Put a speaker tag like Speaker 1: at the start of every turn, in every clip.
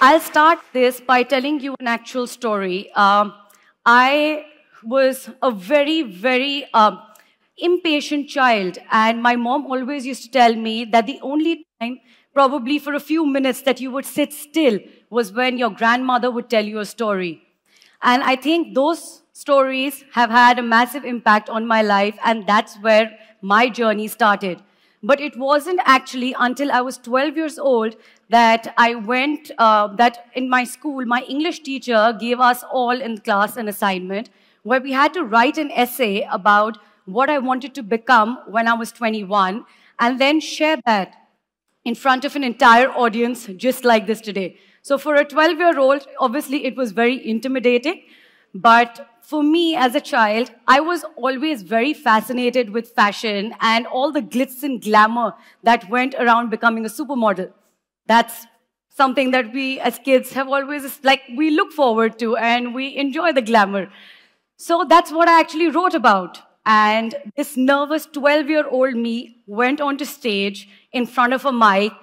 Speaker 1: I'll start this by telling you an actual story. I was a very impatient child, and my mom always used to tell me that the only time, probably for a few minutes, that you would sit still was when your grandmother would tell you a story. And I think those stories have had a massive impact on my life, and that's where my journey started. But it wasn't actually until I was 12 years old that that in my school, my English teacher gave us all in class an assignment where we had to write an essay about what I wanted to become when I was 21 and then share that in front of an entire audience just like this today. So for a 12-year-old, obviously it was very intimidating. But for me as a child, I was always very fascinated with fashion and all the glitz and glamour that went around becoming a supermodel. That's something that we as kids have always, we look forward to and we enjoy the glamour. So that's what I actually wrote about. And this nervous 12-year-old me went onto stage in front of a mic,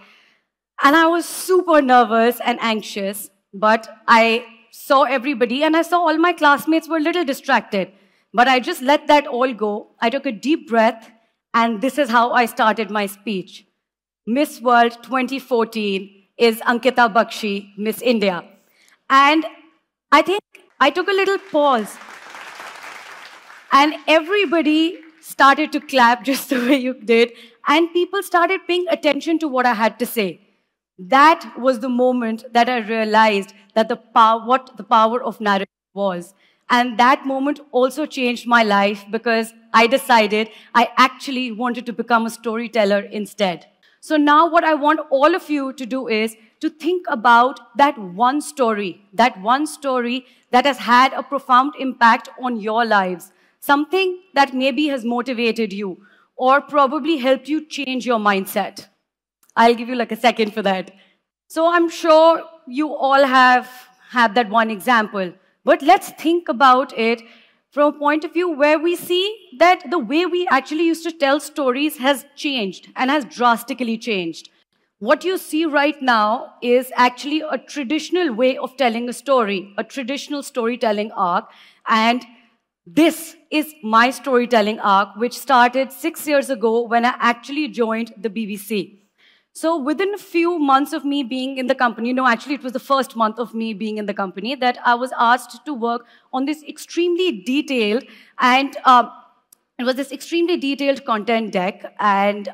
Speaker 1: and I was super nervous and anxious, but I saw everybody, and I saw all my classmates were a little distracted. But I just let that all go. I took a deep breath, and this is how I started my speech. Miss World 2014 is Ankita Bakshi, Miss India. And I think I took a little pause, and everybody started to clap just the way you did, and people started paying attention to what I had to say. That was the moment that I realized that what the power of narrative was. And that moment also changed my life because I decided I actually wanted to become a storyteller instead. So now what I want all of you to do is to think about that one story that has had a profound impact on your lives, something that maybe has motivated you or probably helped you change your mindset. I'll give you like a second for that. So I'm sure you all have had that one example, but let's think about it from a point of view where we see that the way we actually used to tell stories has changed and has drastically changed. What you see right now is actually a traditional way of telling a story, a traditional storytelling arc, and this is my storytelling arc, which started 6 years ago when I actually joined the BBC. So within a few months of me being in the company, no, actually it was the first month of me being in the company that I was asked to work on this extremely detailed it was this extremely detailed content deck, and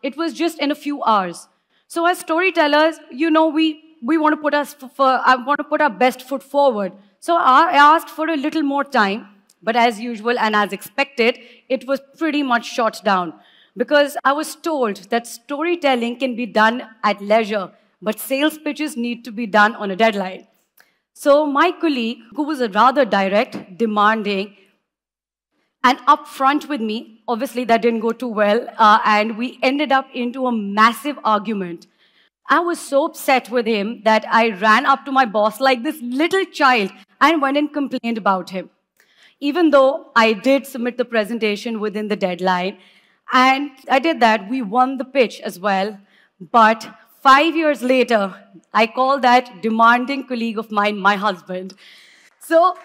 Speaker 1: it was just in a few hours. So as storytellers, you know, we want to I want to put our best foot forward. So I asked for a little more time, but as usual and as expected, it was pretty much shot down. Because I was told that storytelling can be done at leisure, but sales pitches need to be done on a deadline. So my colleague, who was rather direct, demanding, and upfront with me, obviously that didn't go too well, and we ended up into a massive argument. I was so upset with him that I ran up to my boss like this little child and went and complained about him. Even though I did submit the presentation within the deadline, and I did that. We won the pitch as well. But 5 years later, I call that demanding colleague of mine my husband. But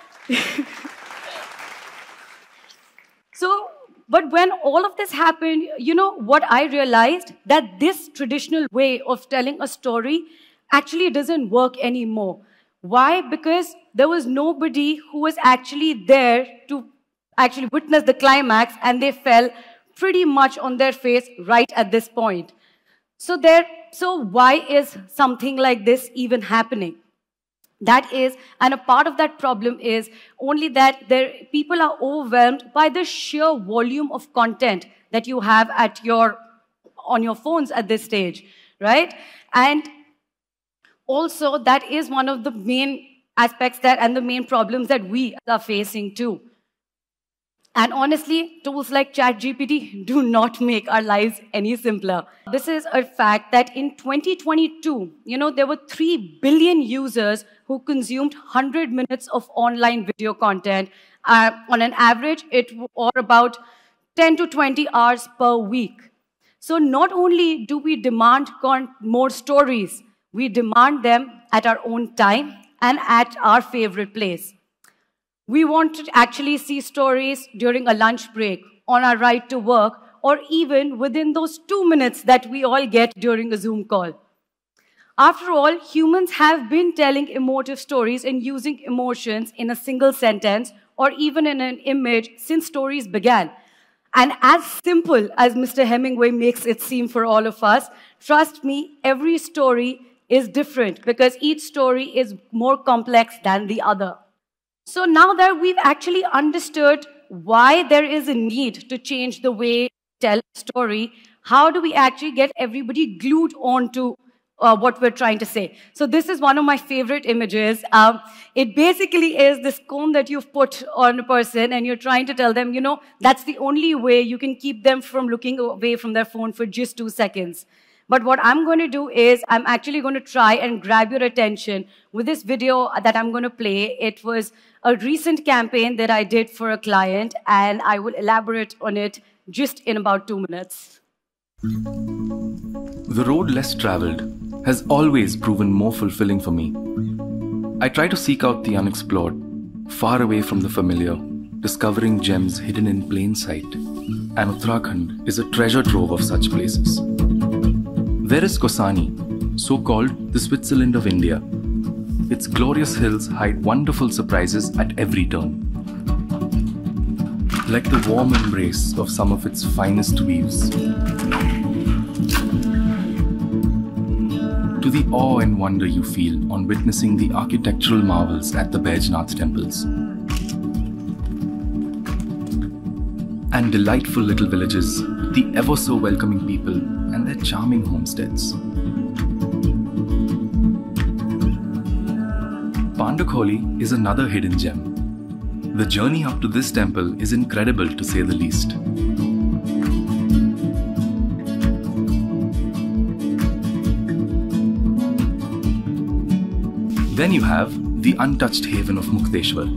Speaker 1: when all of this happened, you know what I realized? That this traditional way of telling a story actually doesn't work anymore. Why? Because there was nobody who was actually there to actually witness the climax, and they fell pretty much on their face right at this point. So why is something like this even happening? That is, and a part of that problem is only that people are overwhelmed by the sheer volume of content that you have on your phones at this stage, right? And also, that is one of the main aspects and the main problems that we are facing too. And honestly, tools like ChatGPT do not make our lives any simpler. This is a fact that in 2022, there were 3 billion users who consumed 100 minutes of online video content. On an average, or about 10 to 20 hours per week. So not only do we demand more stories, We demand them at our own time and at our favorite place. We want to actually see stories during a lunch break, on our ride to work, or even within those 2 minutes that we all get during a Zoom call. After all, humans have been telling emotive stories and using emotions in a single sentence or even in an image since stories began. And as simple as Mr. Hemingway makes it seem for all of us, trust me, every story is different because each story is more complex than the other. So now that we've actually understood why there is a need to change the way we tell a story, how do we actually get everybody glued onto what we're trying to say? So this is one of my favorite images. It basically is this cone that you've put on a person and you're trying to tell them, that's the only way you can keep them from looking away from their phone for just 2 seconds. But what I'm going to do is I'm actually going to try and grab your attention with this video that I'm going to play. It was a recent campaign that I did for a client, and I will elaborate on it just in about 2 minutes.
Speaker 2: The road less traveled has always proven more fulfilling for me. I try to seek out the unexplored, far away from the familiar, discovering gems hidden in plain sight. And Uttarakhand is a treasure trove of such places. There is Kosani, so called the Switzerland of India. Its glorious hills hide wonderful surprises at every turn. Like the warm embrace of some of its finest weaves. To the awe and wonder you feel on witnessing the architectural marvels at the Baijnath temples. And delightful little villages, the ever so welcoming people and their charming homesteads. Pandakholi is another hidden gem. The journey up to this temple is incredible to say the least. Then you have the untouched haven of Mukteshwar,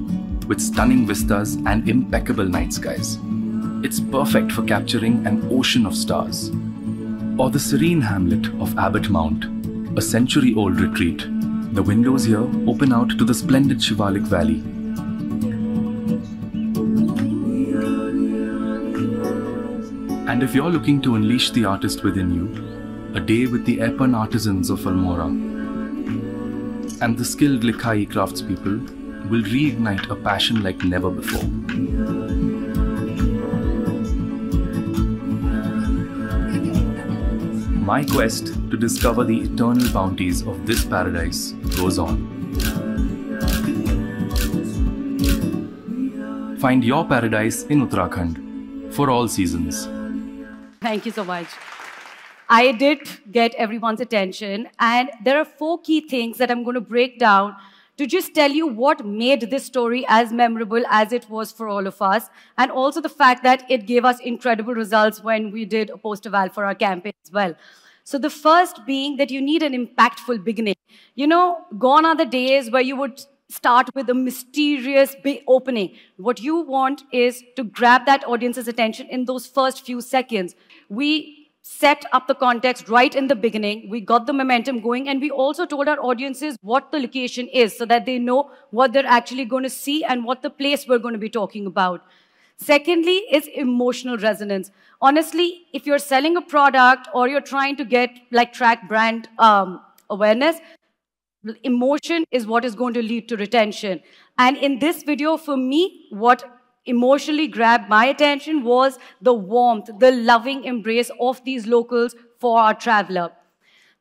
Speaker 2: with stunning vistas and impeccable night skies. It's perfect for capturing an ocean of stars. Or the serene hamlet of Abbot Mount, a century-old retreat. The windows here open out to the splendid Shivalik Valley. And if you're looking to unleash the artist within you, a day with the Epan artisans of Almora and the skilled Likhai craftspeople will reignite a passion like never before. My quest to discover the eternal bounties of this paradise goes on. Find your paradise in Uttarakhand for all seasons.
Speaker 1: Thank you so much. I did get everyone's attention, and there are 4 key things that I'm going to break down to just tell you what made this story as memorable as it was for all of us, and also the fact that it gave us incredible results when we did a poster val for our campaign as well. So the first being that you need an impactful beginning. Gone are the days where you would start with a mysterious big opening. What you want is to grab that audience's attention in those first few seconds. We set up the context right in the beginning. We got the momentum going, and we also told our audiences what the location is so that they know what they're actually going to see and what the place we're going to be talking about. Secondly is emotional resonance. Honestly, if you're selling a product or you're trying to track brand awareness, emotion is what is going to lead to retention. And in this video, for me, what emotionally grabbed my attention was the warmth, the loving embrace of these locals for our traveler.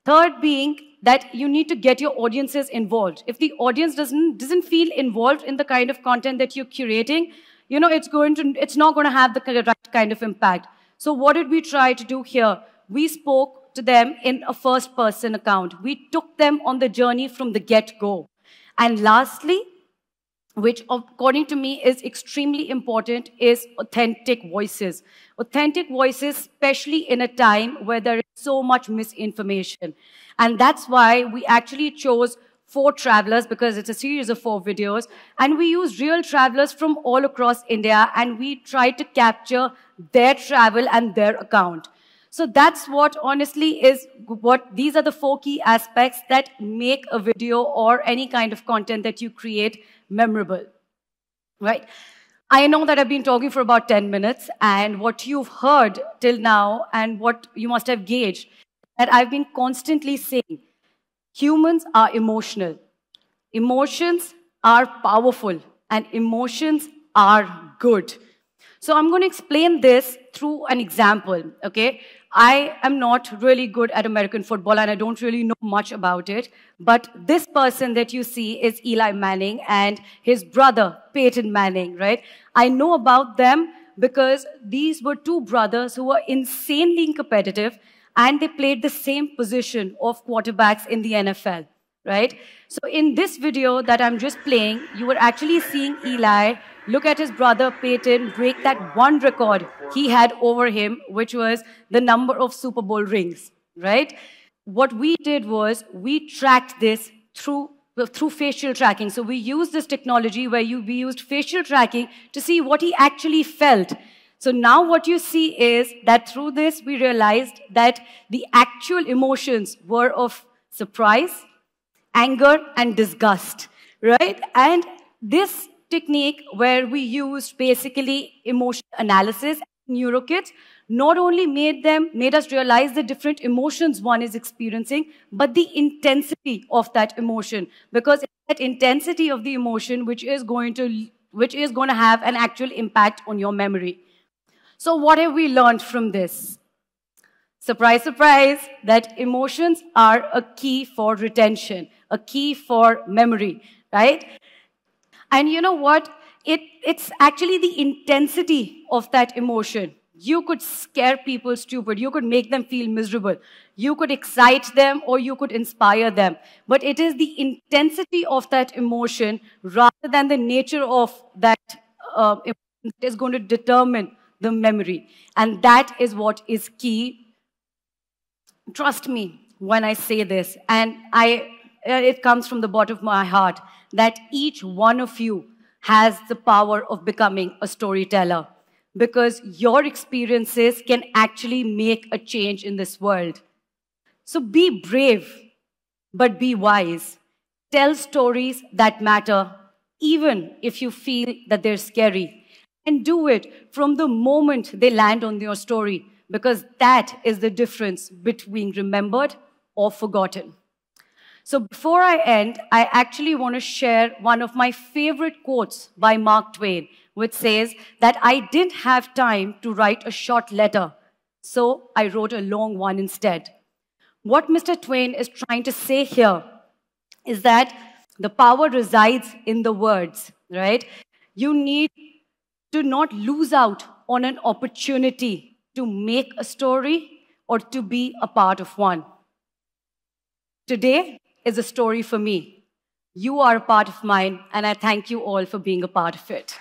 Speaker 1: Third being that you need to get your audiences involved. If the audience doesn't feel involved in the kind of content that you're curating, it's not going to have the right kind of impact. So what did we try to do here? We spoke to them in a first-person account. We took them on the journey from the get-go. And lastly, which according to me is extremely important, is authentic voices. Authentic voices, especially in a time where there is so much misinformation. And that's why we actually chose 4 travelers, because it's a series of 4 videos, and we used real travelers from all across India, and we tried to capture their travel and their account. So that's what honestly is what these are the 4 key aspects that make a video or any kind of content that you create memorable, right? I know that I've been talking for about 10 minutes, and what you've heard till now and what you must have gauged, that I've been constantly saying, humans are emotional. Emotions are powerful, and emotions are good. So I'm going to explain this through an example, okay? I am not really good at American football, and I don't really know much about it. But this person that you see is Eli Manning and his brother, Peyton Manning, right? I know about them because these were 2 brothers who were insanely competitive, and they played the same position of quarterbacks in the NFL, right? So in this video that I'm just playing, you were actually seeing Eli look at his brother Peyton break that one record he had over him, which was the number of Super Bowl rings, right? What we did was we tracked this through facial tracking. So we used this technology where we used facial tracking to see what he actually felt. So now what you see is that through this, we realized that the actual emotions were of surprise, anger, and disgust, right? And this technique where we used basically emotion analysis, neurokits, not only made us realize the different emotions one is experiencing, but the intensity of that emotion, because it's that intensity of the emotion which is going to have an actual impact on your memory. So what have we learned from this? Surprise, surprise, that emotions are a key for retention, a key for memory, right? And you know what? It's actually the intensity of that emotion. You could scare people stupid. You could make them feel miserable. You could excite them or you could inspire them. But it is the intensity of that emotion rather than the nature of that emotion that is going to determine the memory. And that is what is key. Trust me when I say this, and it comes from the bottom of my heart, that each one of you has the power of becoming a storyteller, because your experiences can actually make a change in this world. So be brave, but be wise. Tell stories that matter, even if you feel that they're scary. And do it from the moment they land on your story, because that is the difference between remembered or forgotten. So before I end, I actually want to share one of my favorite quotes by Mark Twain, which says that I didn't have time to write a short letter, so I wrote a long one instead. What Mr. Twain is trying to say here is that the power resides in the words, right? You need to not lose out on an opportunity to make a story or to be a part of one. Today is a story for me. You are a part of mine, and I thank you all for being a part of it.